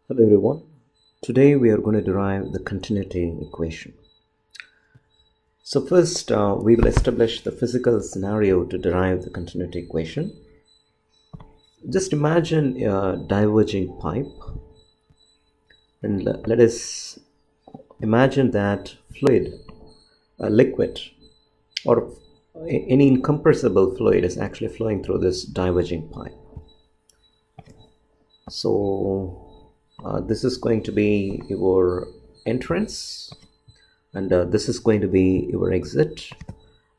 Hello everyone. Today we are going to derive the continuity equation. So first we will establish the physical scenario to derive the continuity equation. Just imagine a diverging pipe and let us imagine that fluid, a liquid or any incompressible fluid is actually flowing through this diverging pipe. So this is going to be your entrance and this is going to be your exit.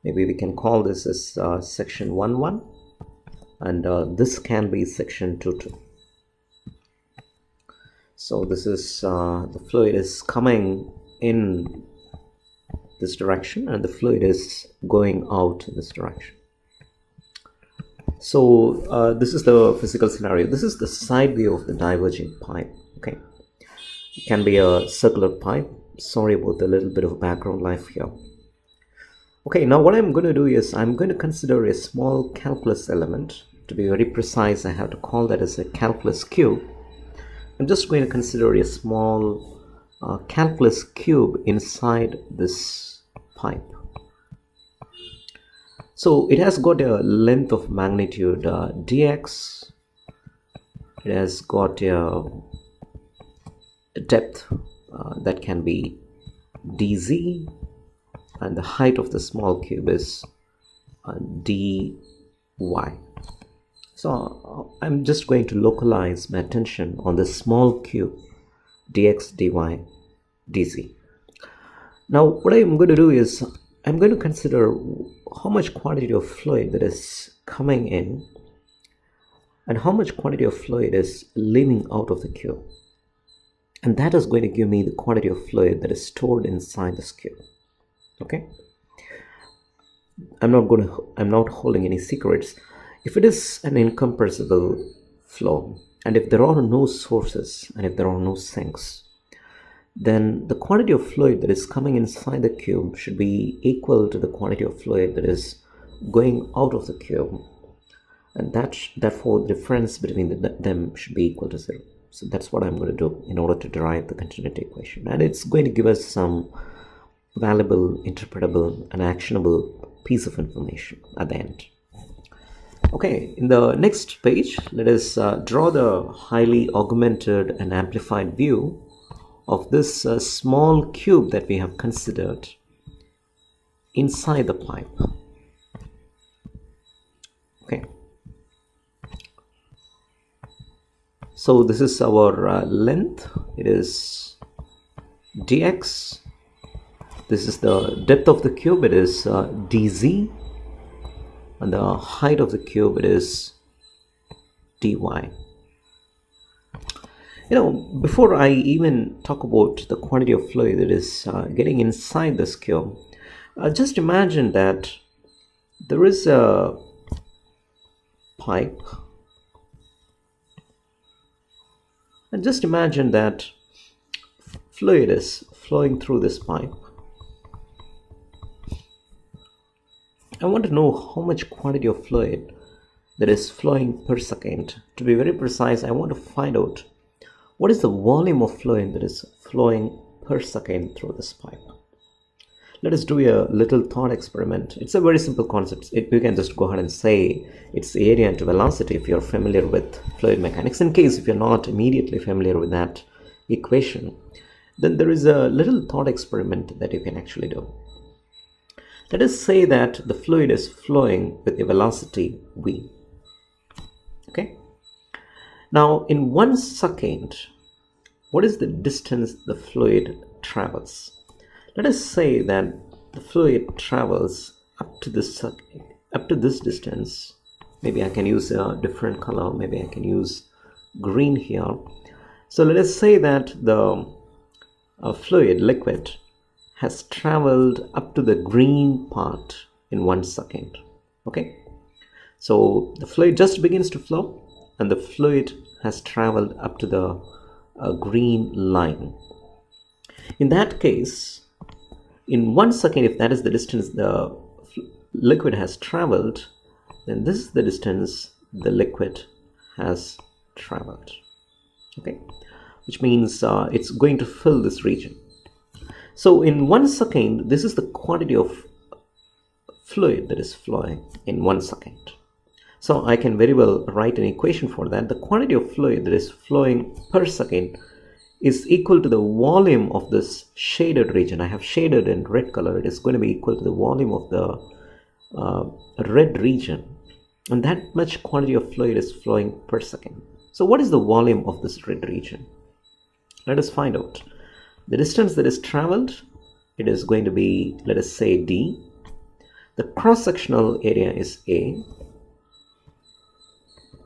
Maybe we can call this as section 1-1 and this can be section 2-2. So this is the fluid is coming in this direction and the fluid is going out in this direction. So this is the physical scenario. This is the side view of the diverging pipe. Okay, it can be a circular pipe. Sorry about the little bit of background life here. Okay, now what I'm going to do is I'm going to consider a small calculus element. To be very precise, I have to call that as a calculus cube. I'm just going to consider a small calculus cube inside this pipe. So it has got a length of magnitude dx. It has got a depth that can be dz, and the height of the small cube is dy. So I'm just going to localize my attention on the small cube dx, dy, dz. Now what I'm going to do is I'm going to consider how much quantity of fluid that is coming in and how much quantity of fluid is leaving out of the cube. And that is going to give me the quantity of fluid that is stored inside this cube. Okay, I'm not holding any secrets. If it is an incompressible flow and if there are no sources and if there are no sinks, then the quantity of fluid that is coming inside the cube should be equal to the quantity of fluid that is going out of the cube, and therefore the difference between them should be equal to 0. So that's what I'm going to do in order to derive the continuity equation, and it's going to give us some valuable, interpretable and actionable piece of information at the end. Okay, in the next page, let us draw the highly augmented and amplified view of this small cube that we have considered inside the pipe. Okay, so this is our length. It is dx. This is the depth of the cube. It is dz, and the height of the cube, it is dy. Before I even talk about the quantity of fluid that is getting inside this cube, just imagine that there is a pipe, and just imagine that fluid is flowing through this pipe. I want to know how much quantity of fluid that is flowing per second. To be very precise, I want to find out what is the volume of fluid that is flowing per second through this pipe. Let us do a little thought experiment. It's a very simple concept. You can just go ahead and say it's area into velocity if you're familiar with fluid mechanics. In case if you're not immediately familiar with that equation, then there is a little thought experiment that you can actually do. Let us say that the fluid is flowing with a velocity v. Okay. Now, in 1 second, what is the distance the fluid travels? Let us say that the fluid travels up to this distance. Maybe I can use a different color. Maybe I can use green here. So let us say that the fluid, liquid, has traveled up to the green part in 1 second. Okay, so the fluid just begins to flow and the fluid has traveled up to the green line. In that case, in 1 second, if that is the distance the liquid has traveled, then this is the distance the liquid has traveled. Okay, which means it's going to fill this region. So in 1 second, this is the quantity of fluid that is flowing in 1 second. So I can very well write an equation for that. The quantity of fluid that is flowing per second is equal to the volume of this shaded region. I have shaded in red color. It is going to be equal to the volume of the red region. And that much quantity of fluid is flowing per second. So what is the volume of this red region? Let us find out. The distance that is traveled, it is going to be, let us say, D. The cross-sectional area is A.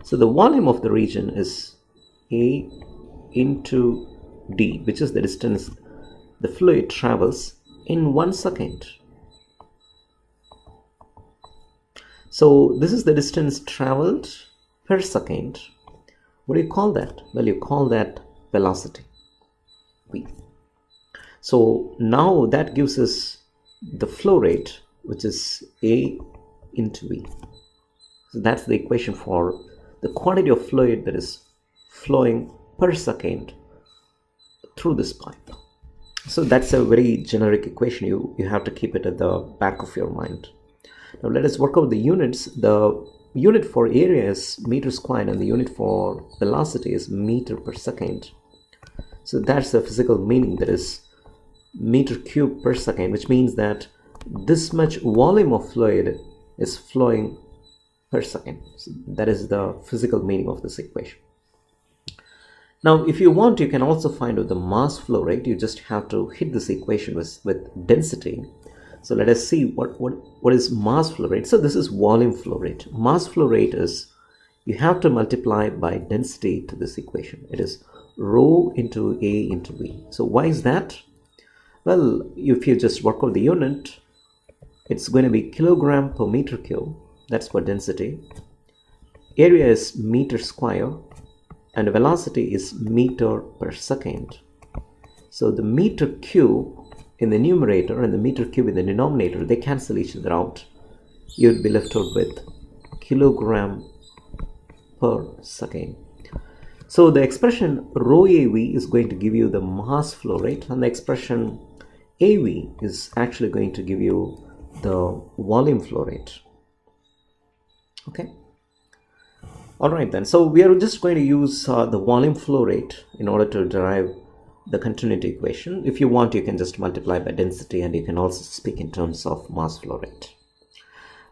So the volume of the region is A into D, which is the distance the fluid travels in 1 second. So this is the distance traveled per second. What do you call that? Well, you call that velocity, V. So now that gives us the flow rate, which is A into V. So that's the equation for the quantity of fluid that is flowing per second through this pipe. So that's a very generic equation. You have to keep it at the back of your mind. Now let us work out the units. The unit for area is meter squared and the unit for velocity is meter per second. So that's the physical meaning, that is meter cube per second, which means that this much volume of fluid is flowing per second. So that is the physical meaning of this equation. Now if you want, you can also find out the mass flow rate. You just have to hit this equation with density. So let us see what is mass flow rate. So this is volume flow rate. Mass flow rate is, you have to multiply by density to this equation. It is rho into A into V. So why is that? Well, if you just work out the unit, it's going to be kilogram per meter cube. That's for density. Area is meter square and velocity is meter per second. So the meter cube in the numerator and the meter cube in the denominator, they cancel each other out. You'd be left out with kilogram per second. So the expression rho AV is going to give you the mass flow rate, and the expression AV is actually going to give you the volume flow rate. Okay. All right then. So we are just going to use the volume flow rate in order to derive the continuity equation. If you want, you can just multiply by density, and you can also speak in terms of mass flow rate.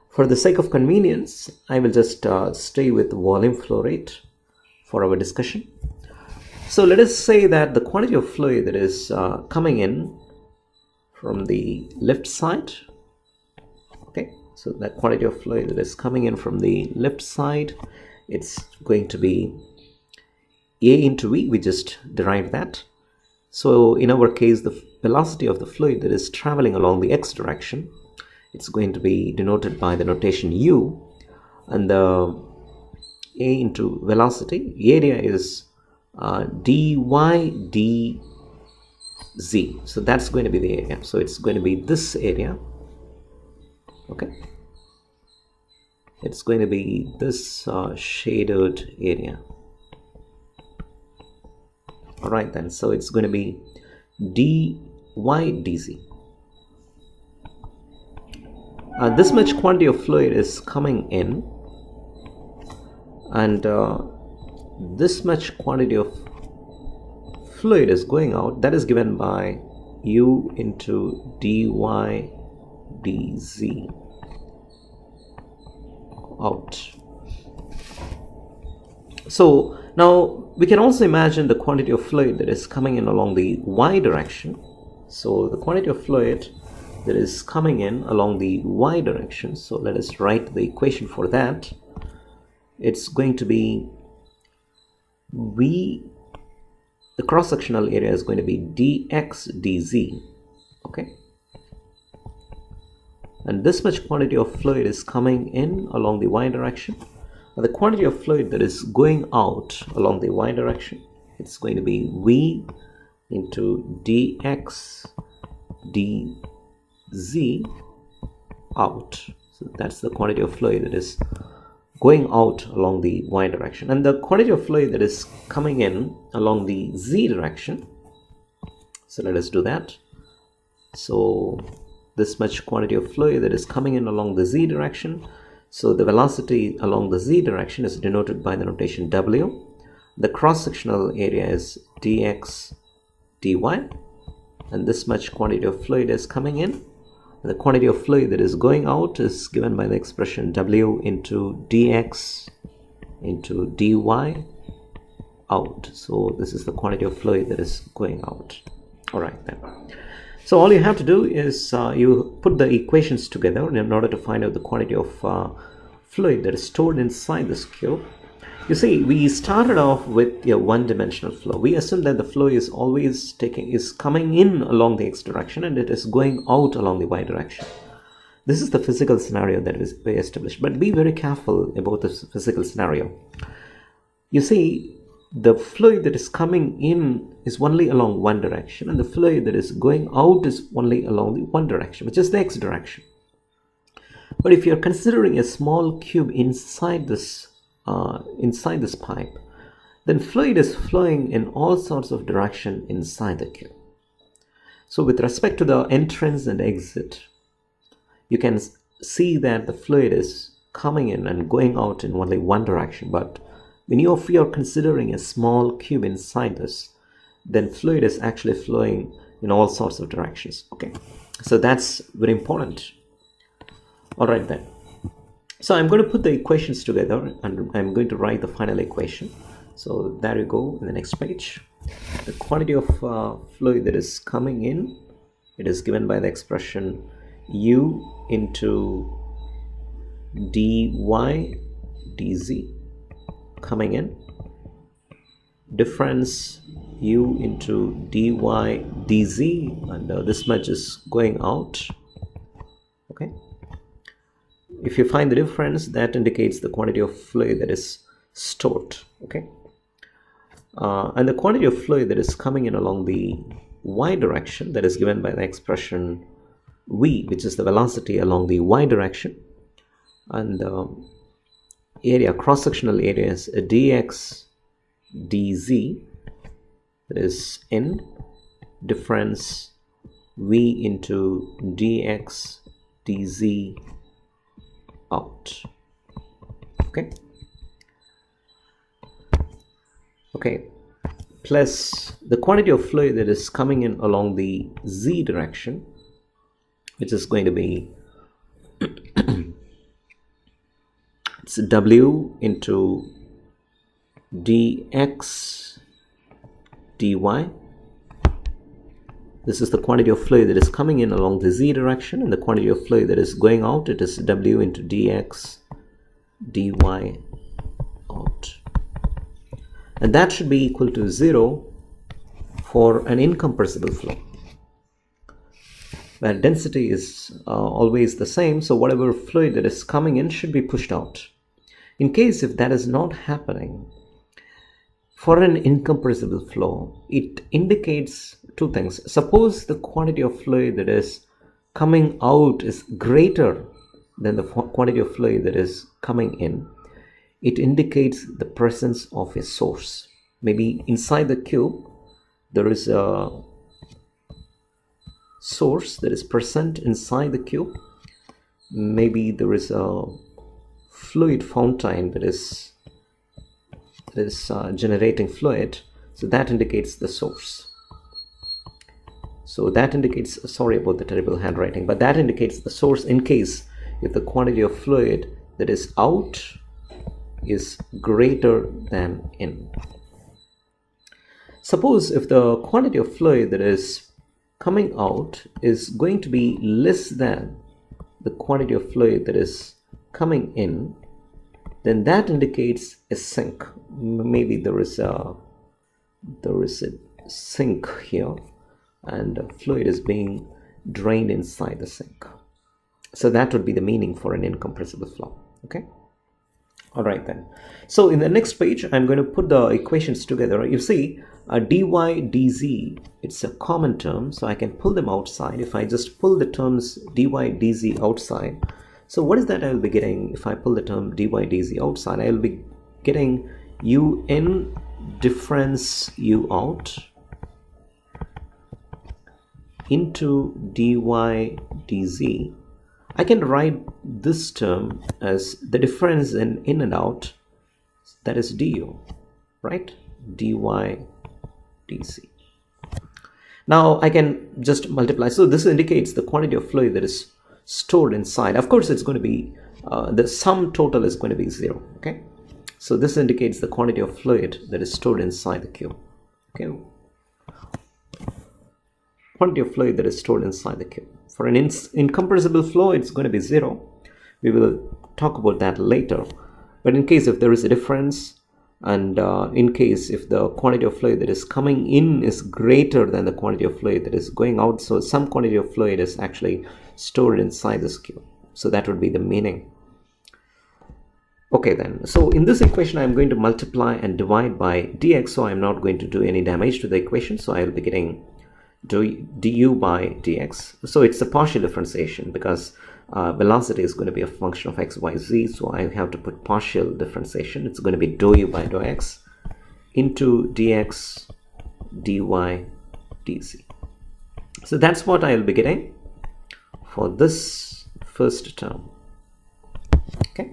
For the sake of convenience, I will just stay with volume flow rate for our discussion. So let us say that the quantity of fluid that is coming in from the left side. Okay, so that quantity of fluid that is coming in from the left side, it's going to be A into V. We just derived that. So in our case, the velocity of the fluid that is traveling along the x direction, it's going to be denoted by the notation U, and the A into velocity, area is dy dz. So that's going to be the area. So it's going to be this area. Okay. It's going to be this shaded area. All right then. So it's going to be dy dz. This much quantity of fluid is coming in, and this much quantity of fluid is going out. That is given by U into dy dz out. So now we can also imagine the quantity of fluid that is coming in along the y direction. So the quantity of fluid that is coming in along the y direction, so let us write the equation for that. It's going to be V, the cross-sectional area is going to be dx dz. Okay, and this much quantity of fluid is coming in along the y direction, and the quantity of fluid that is going out along the y direction, it's going to be V into dx dz out. So that's the quantity of fluid that is going out along the y direction, and the quantity of fluid that is coming in along the z direction. So let us do that. So this much quantity of fluid that is coming in along the z direction. So the velocity along the z direction is denoted by the notation w. The cross-sectional area is dx dy, and this much quantity of fluid is coming in. And the quantity of fluid that is going out is given by the expression w into dx into dy out. So this is the quantity of fluid that is going out. All right then. So all you have to do is you put the equations together in order to find out the quantity of fluid that is stored inside this cube. You see, we started off with a one-dimensional flow. We assume that the flow is always coming in along the x direction and it is going out along the y direction. This is the physical scenario that is established. But be very careful about this physical scenario. You see, the fluid that is coming in is only along one direction, and the fluid that is going out is only along the one direction, which is the x direction. But if you're considering a small cube inside this pipe, then fluid is flowing in all sorts of direction inside the cube. So with respect to the entrance and exit, you can see that the fluid is coming in and going out in only one direction. But when you are considering a small cube inside this, then fluid is actually flowing in all sorts of directions. Okay, so that's very important. All right then. So I'm going to put the equations together and I'm going to write the final equation. So there you go in the next page. The quantity of fluid that is coming in, it is given by the expression u into dy dz coming in, difference u into dy dz, and this much is going out. Okay. If you find the difference, that indicates the quantity of fluid that is stored. Okay, and the quantity of fluid that is coming in along the y direction, that is given by the expression v, which is the velocity along the y direction, and the area, cross-sectional area, is dx dz, that is in, difference v into dx dz out. Okay, plus the quantity of fluid that is coming in along the z direction, which is going to be it's w into dx dy. This is the quantity of fluid that is coming in along the z direction, and the quantity of fluid that is going out, it is w into dx dy out. And that should be equal to 0 for an incompressible flow, where density is always the same, so whatever fluid that is coming in should be pushed out. In case if that is not happening, for an incompressible flow, it indicates two things. Suppose the quantity of fluid that is coming out is greater than the quantity of fluid that is coming in. It indicates the presence of a source. Maybe inside the cube, there is a source that is present inside the cube. Maybe there is a fluid fountain that is generating fluid, so that indicates the source. So that indicates, sorry about the terrible handwriting, but that indicates the source in case if the quantity of fluid that is out is greater than in. Suppose if the quantity of fluid that is coming out is going to be less than the quantity of fluid that is coming in, then that indicates a sink. Maybe there is a sink here, and fluid is being drained inside the sink. So that would be the meaning for an incompressible flow. Okay. All right then. So in the next page, I'm going to put the equations together. You see, dy dz, it's a common term, so I can pull them outside. If I just pull the terms dy dz outside, So what is that I will be getting if I pull the term dy dz outside? I will be getting un difference u out into dy dz. I can write this term as the difference in and out, that is du, right? dy dz. Now I can just multiply. So this indicates the quantity of fluid that is stored inside. Of course, it's going to be the sum total is going to be 0. Okay, so this indicates the quantity of fluid that is stored inside the cube. Okay, quantity of fluid that is stored inside the cube. For an incompressible flow, it's going to be 0. We will talk about that later. But in case if there is a difference, and in case if the quantity of fluid that is coming in is greater than the quantity of fluid that is going out, so some quantity of fluid is actually stored inside this cube. So that would be the meaning. Okay then, so in this equation I'm going to multiply and divide by dx, so I'm not going to do any damage to the equation. So I will be getting du by dx. So it's a partial differentiation because velocity is going to be a function of x, y, z. So I have to put partial differentiation. It's going to be dou u by dou x into dx dy dz. So that's what I will be getting for this first term. Okay.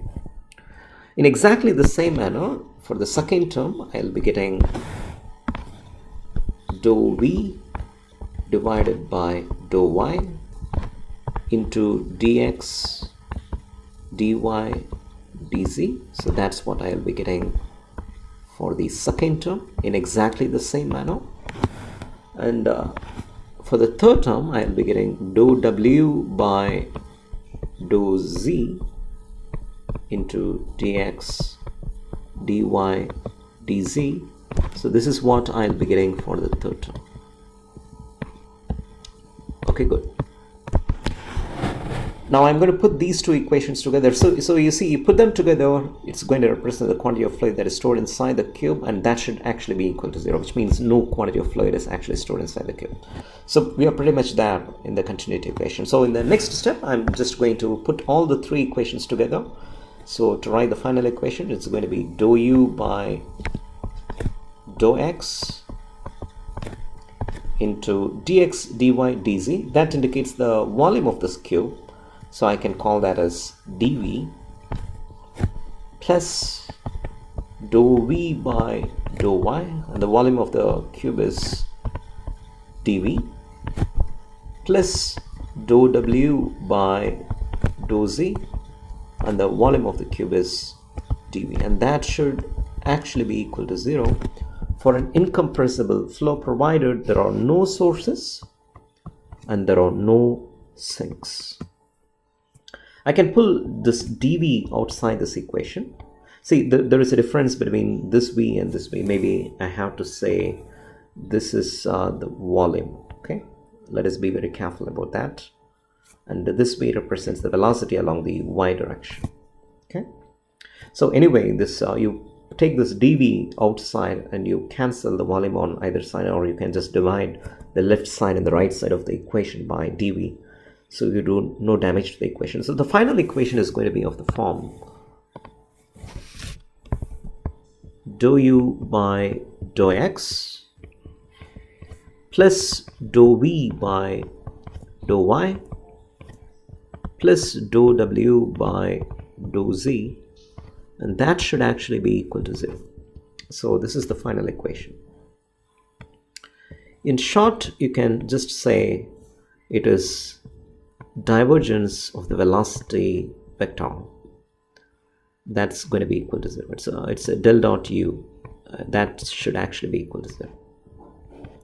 In exactly the same manner, for the second term, I will be getting dou v divided by dou y into dx dy dz. So that's what I will be getting for the second term in exactly the same manner. And for the third term, I will be getting dou w by dou z into dx dy dz. So this is what I'll be getting for the third term. Okay, good. Now I'm going to put these two equations together. So you see, you put them together, it's going to represent the quantity of fluid that is stored inside the cube, and that should actually be equal to 0, which means no quantity of fluid is actually stored inside the cube. So we are pretty much there in the continuity equation. So in the next step, I'm just going to put all the three equations together. So to write the final equation, it's going to be dou u by dou x into dx dy dz. That indicates the volume of this cube, so I can call that as dv, plus dou v by dou y, and the volume of the cube is dv, plus dou w by dou z, and the volume of the cube is dv, and that should actually be equal to 0 for an incompressible flow, provided there are no sources and there are no sinks. I can pull this dv outside this equation. See, there is a difference between this v and this v. Maybe I have to say this is the volume. Okay, let us be very careful about that. And this v represents the velocity along the y direction. Okay, so anyway, this you take this dv outside and you cancel the volume on either side, or you can just divide the left side and the right side of the equation by dv, so you do no damage to the equation. So the final equation is going to be of the form dou u by dou x plus dou v by dou y plus dou w by dou z, and that should actually be equal to 0. So this is the final equation. In short, you can just say it is divergence of the velocity vector that's going to be equal to 0. It's a del dot u, that should actually be equal to 0.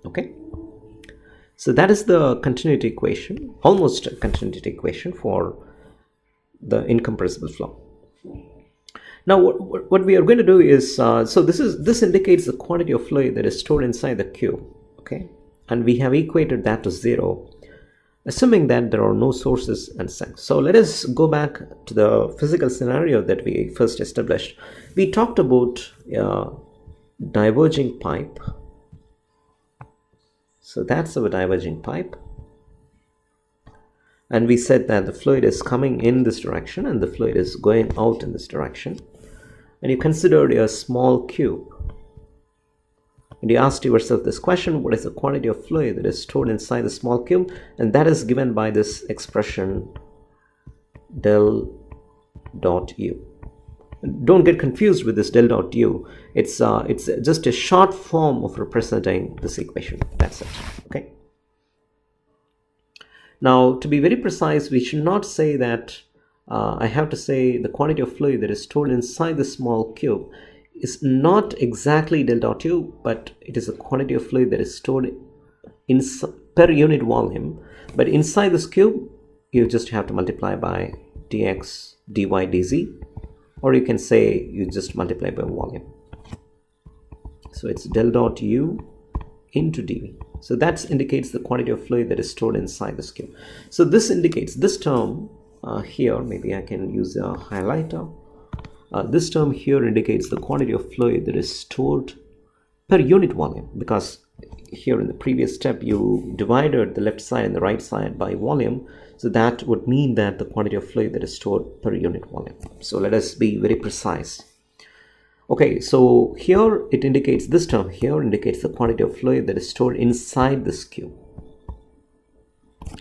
Okay, so that is the continuity equation, almost a continuity equation for the incompressible flow. Now what we are going to do is, so this indicates the quantity of fluid that is stored inside the cube. Okay, and we have equated that to 0, assuming that there are no sources and sinks. So let us go back to the physical scenario that we first established. We talked about diverging pipe. So that's our diverging pipe, And we said that the fluid is coming in this direction and the fluid is going out in this direction. And you considered a small cube. And you asked yourself this question: what is the quantity of fluid that is stored inside the small cube? And that is given by this expression del dot u. Don't get confused with this del dot u. It's just a short form of representing this equation. That's it. Okay. Now, to be very precise, we should not say that I have to say the quantity of fluid that is stored inside the small cube is not exactly del dot u, but it is a quantity of fluid that is stored in per unit volume. But inside this cube, you just have to multiply by dx, dy, dz, or you can say you just multiply by volume. So it's del dot u into dv. So that indicates the quantity of fluid that is stored inside this cube. So this indicates this term here, maybe I can use a highlighter. This term here indicates the quantity of fluid that is stored per unit volume, because here in the previous step you divided the left side and the right side by volume. So that would mean that the quantity of fluid that is stored per unit volume. So let us be very precise. Okay, so here it indicates, this term here indicates the quantity of fluid that is stored inside this cube.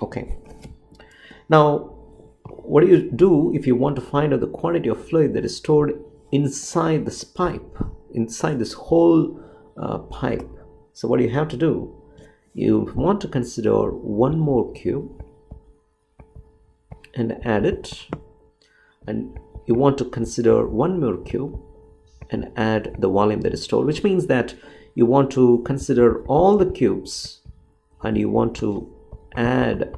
Okay. Now, what do you do if you want to find out the quantity of fluid that is stored inside this pipe, inside this whole pipe? So what do you have to do? You want to consider one more cube and add it, and you want to consider one more cube and add the volume that is stored, which means that you want to consider all the cubes and you want to add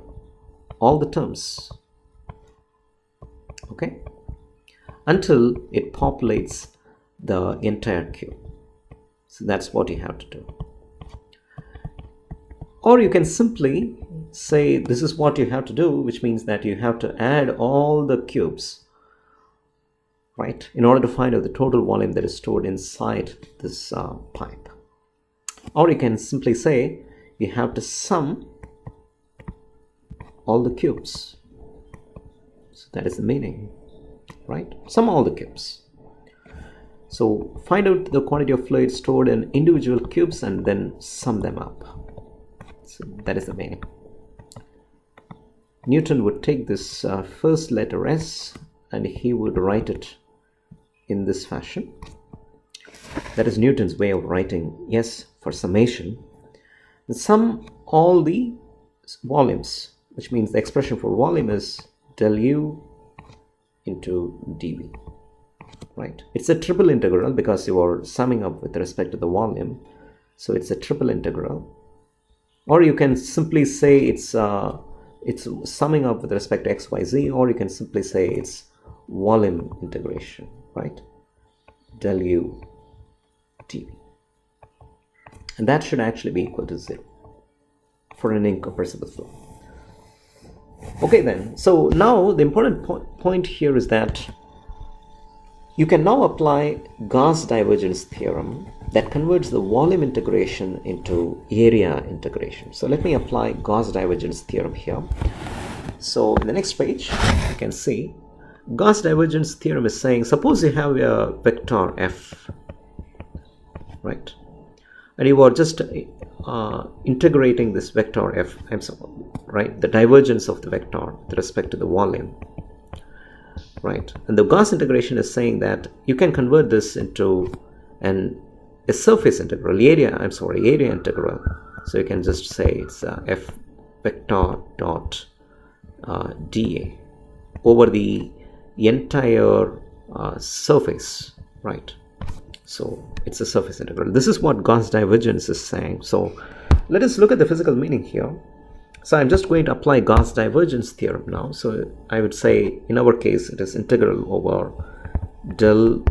all the terms, okay, until it populates the entire cube. So that's what you have to do. Or you can simply say this is what you have to do, which means that you have to add all the cubes, right, in order to find out the total volume that is stored inside this pipe. Or you can simply say you have to sum all the cubes. So that is the meaning, right? Sum all the cubes. So find out the quantity of fluid stored in individual cubes and then sum them up. So that is the meaning. Newton would take this first letter S and he would write it in this fashion. That is Newton's way of writing S for summation. And sum all the volumes, which means the expression for volume is del u into dv, right? It's a triple integral because you are summing up with respect to the volume. So it's a triple integral. Or you can simply say it's summing up with respect to x, y, z, or you can simply say it's volume integration, right? Del u dv. And that should actually be equal to 0 for an incompressible flow. Okay then, so now the important point here is that you can now apply Gauss divergence theorem that converts the volume integration into area integration. So let me apply Gauss divergence theorem here. So in the next page, you can see Gauss divergence theorem is saying, suppose you have a vector f, right? And you are just integrating this vector f, right? The divergence of the vector with respect to the volume, right? And the Gauss integration is saying that you can convert this into a surface integral, area integral. So you can just say it's f vector dot dA over the entire surface, right? So it's a surface integral. This is what Gauss divergence is saying. So let us look at the physical meaning here. So I'm just going to apply Gauss divergence theorem now. So I would say in our case it is integral over del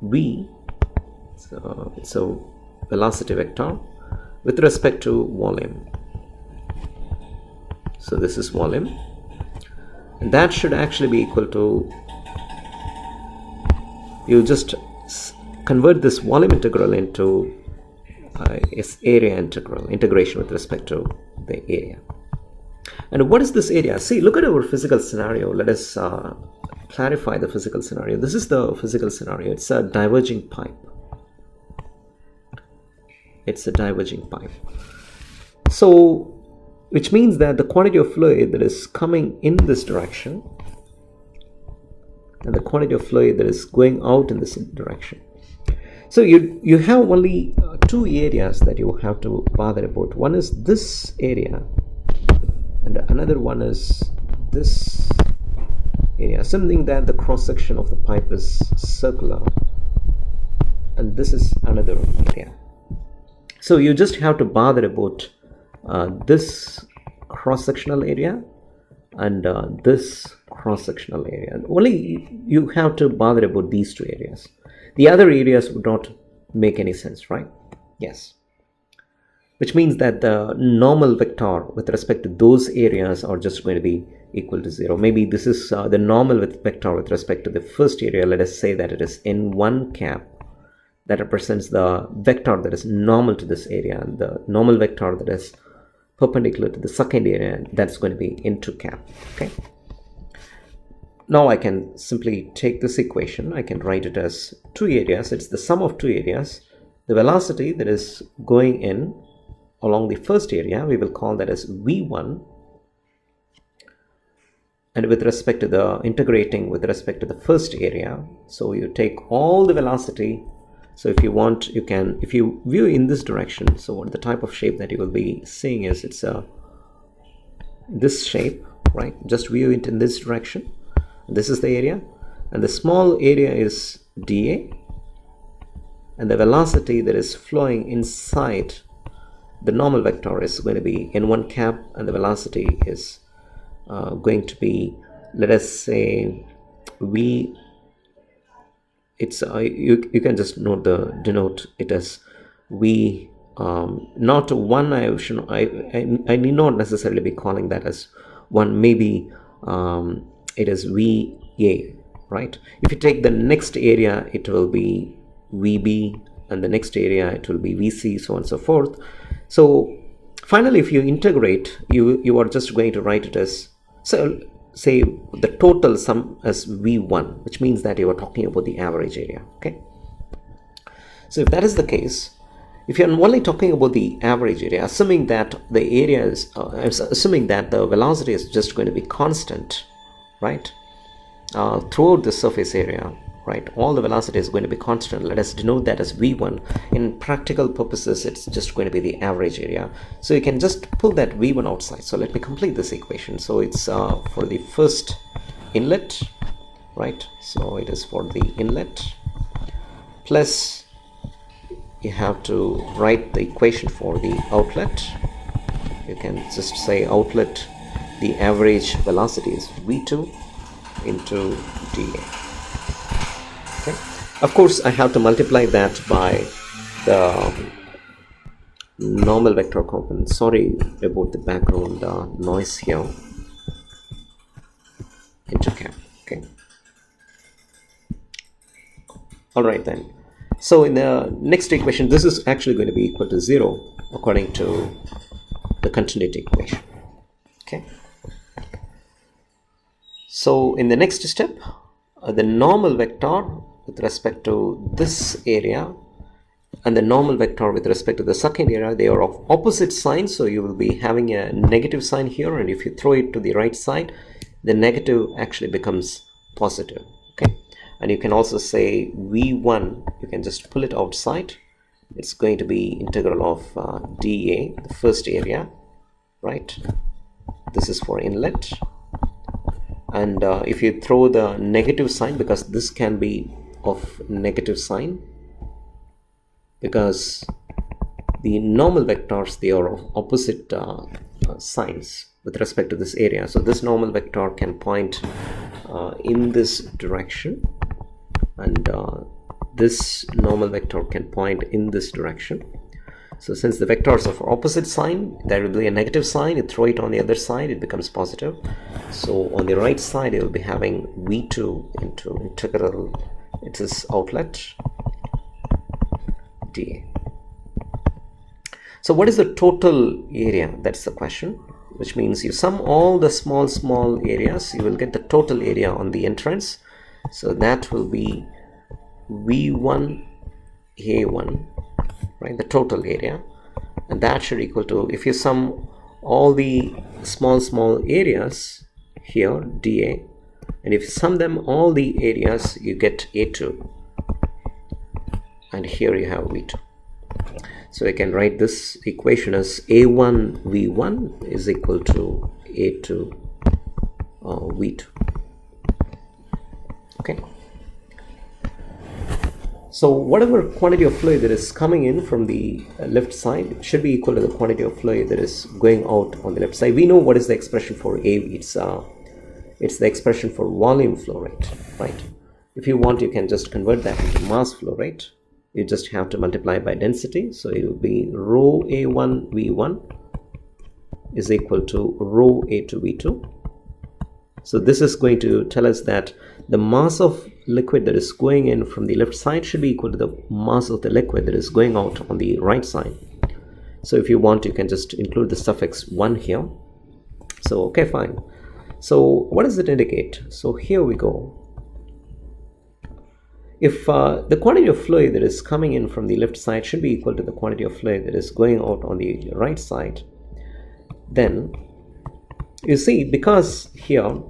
v. So it's a velocity vector with respect to volume. So this is volume, and that should actually be equal to, you just convert this volume integral into area integration with respect to the area. And what is this area? See, look at our physical scenario. Let us clarify the physical scenario. This is the physical scenario. It's a diverging pipe. It's a diverging pipe. So, which means that the quantity of fluid that is coming in this direction and the quantity of fluid that is going out in this direction. So you have only two areas that you have to bother about. One is this area and another one is this area. Assuming that the cross section of the pipe is circular, and this is another area. So you just have to bother about this cross-sectional area and this cross-sectional area. And only you have to bother about these two areas. The other areas would not make any sense, right? Yes. Which means that the normal vector with respect to those areas are just going to be equal to 0. Maybe this is the normal vector with respect to the first area. Let us say that it is n1 cap. That represents the vector that is normal to this area, and the normal vector that is perpendicular to the second area, and that's going to be n2 cap. Okay. Now I can simply take this equation. I can write it as two areas. It's the sum of two areas. The velocity that is going in along the first area, we will call that as v1. And with respect to the integrating with respect to the first area, so you take all the velocity. So if you want, you can, if you view in this direction, so the type of shape that you will be seeing is it's this shape, right? Just view it in this direction. This is the area, and the small area is dA, and the velocity that is flowing inside the normal vector is going to be n1 cap, and the velocity is going to be, let us say, v. It's you can just denote it as v, not 1. I need not necessarily be calling that as 1. Maybe it is VA, right? If you take the next area, it will be VB, and the next area it will be VC, so on and so forth. So finally, if you integrate, you are just going to write it as, so say the total sum as V1, which means that you are talking about the average area. Okay. So if that is the case, if you're only talking about the average area, assuming that the area is, assuming that the velocity is just going to be constant, right, throughout the surface area, right, all the velocity is going to be constant. Let us denote that as V1. In practical purposes, it's just going to be the average area. So you can just pull that V1 outside. So let me complete this equation. So it's for the first inlet, right? So it is for the inlet, plus you have to write the equation for the outlet. You can just say outlet, the average velocity is V2 into dA. Okay. Of course, I have to multiply that by the normal vector component. Sorry about the background noise here. Into cap. Okay. All right then. So in the next equation, this is actually going to be equal to 0 according to the continuity equation. Okay. So in the next step, the normal vector with respect to this area and the normal vector with respect to the second area, they are of opposite signs. So you will be having a negative sign here, and if you throw it to the right side, the negative actually becomes positive. Okay. And you can also say V1, you can just pull it outside. It's going to be integral of dA, the first area, right? This is for inlet. And if you throw the negative sign, because this can be of negative sign, because the normal vectors, they are of opposite signs with respect to this area. So this normal vector can point in this direction, and this normal vector can point in this direction. So since the vectors are of opposite sign, there will be a negative sign. You throw it on the other side, it becomes positive. So on the right side, you will be having V2 into integral, it is outlet dA. So what is the total area? That's the question. which means you sum all the small areas, you will get the total area on the entrance. So that will be V1 A1, right, the total area, and that should equal to, if you sum all the small areas here, dA, and if you sum them all the areas, you get A2, and here you have V2. So I can write this equation as A1 V1 is equal to A2 V2. Okay. So whatever quantity of fluid that is coming in from the left side should be equal to the quantity of fluid that is going out on the left side. We know what is the expression for A. It's the expression for volume flow rate, right? If you want, you can just convert that into mass flow rate. You just have to multiply by density. So it will be rho A1 V1 is equal to rho A2 V2. So this is going to tell us that the mass of liquid that is going in from the left side should be equal to the mass of the liquid that is going out on the right side. So if you want, you can just include the suffix 1 here. So okay, fine. So what does it indicate? So here we go. If the quantity of fluid that is coming in from the left side should be equal to the quantity of fluid that is going out on the right side, then you see, because here,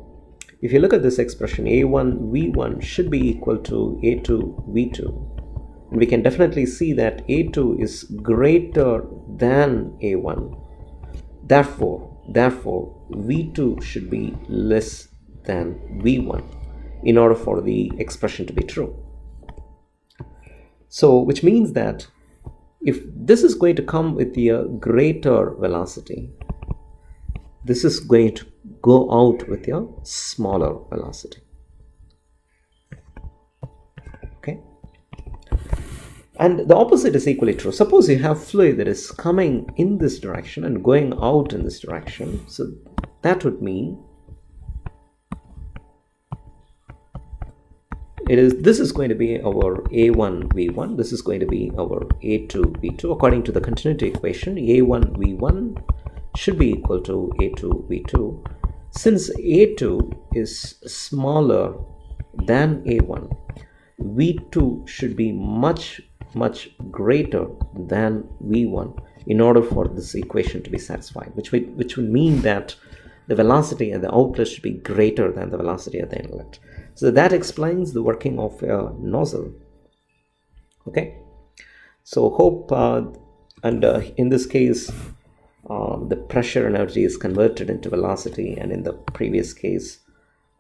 if you look at this expression, A1 V1 should be equal to A2 V2, and we can definitely see that A2 is greater than A1. Therefore V2 should be less than V1 in order for the expression to be true. So which means that if this is going to come with the greater velocity, this is going to go out with a smaller velocity. Okay, and the opposite is equally true. Suppose you have fluid that is coming in this direction and going out in this direction. So that would mean this is going to be our A1 V1, this is going to be our A2 V2. According to the continuity equation, A1 V1 should be equal to A2 V2. Since A2 is smaller than A1, V2 should be much greater than V1 in order for this equation to be satisfied, which would mean that the velocity at the outlet should be greater than the velocity at the inlet. So that explains the working of a nozzle. Okay, so hope in this case the pressure energy is converted into velocity, and in the previous case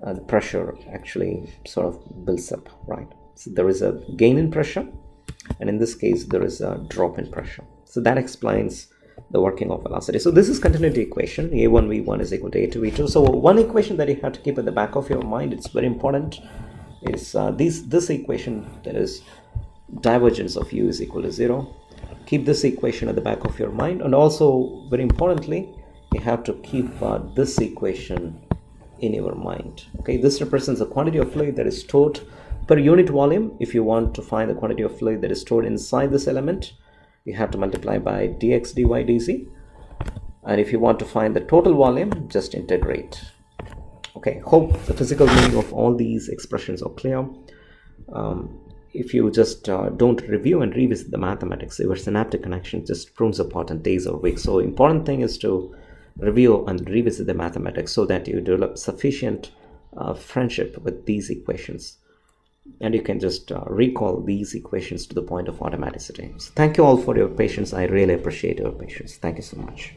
the pressure actually sort of builds up, right? So there is a gain in pressure, and in this case there is a drop in pressure. So that explains the working of velocity. So this is continuity equation, A1 V1 is equal to A2 V2. So one equation that you have to keep at the back of your mind, it's very important, is this equation, that is divergence of U is equal to 0. Keep this equation at the back of your mind, and also very importantly, you have to keep this equation in your mind. Okay, this represents the quantity of fluid that is stored per unit volume. If you want to find the quantity of fluid that is stored inside this element, you have to multiply by dx dy dz, and if you want to find the total volume, just integrate. Okay, hope the physical meaning of all these expressions are clear. If you just don't review and revisit the mathematics, your synaptic connection just prunes apart in days or weeks. So important thing is to review and revisit the mathematics so that you develop sufficient friendship with these equations, and you can just recall these equations to the point of automaticity. So thank you all for your patience. I really appreciate your patience. Thank you so much.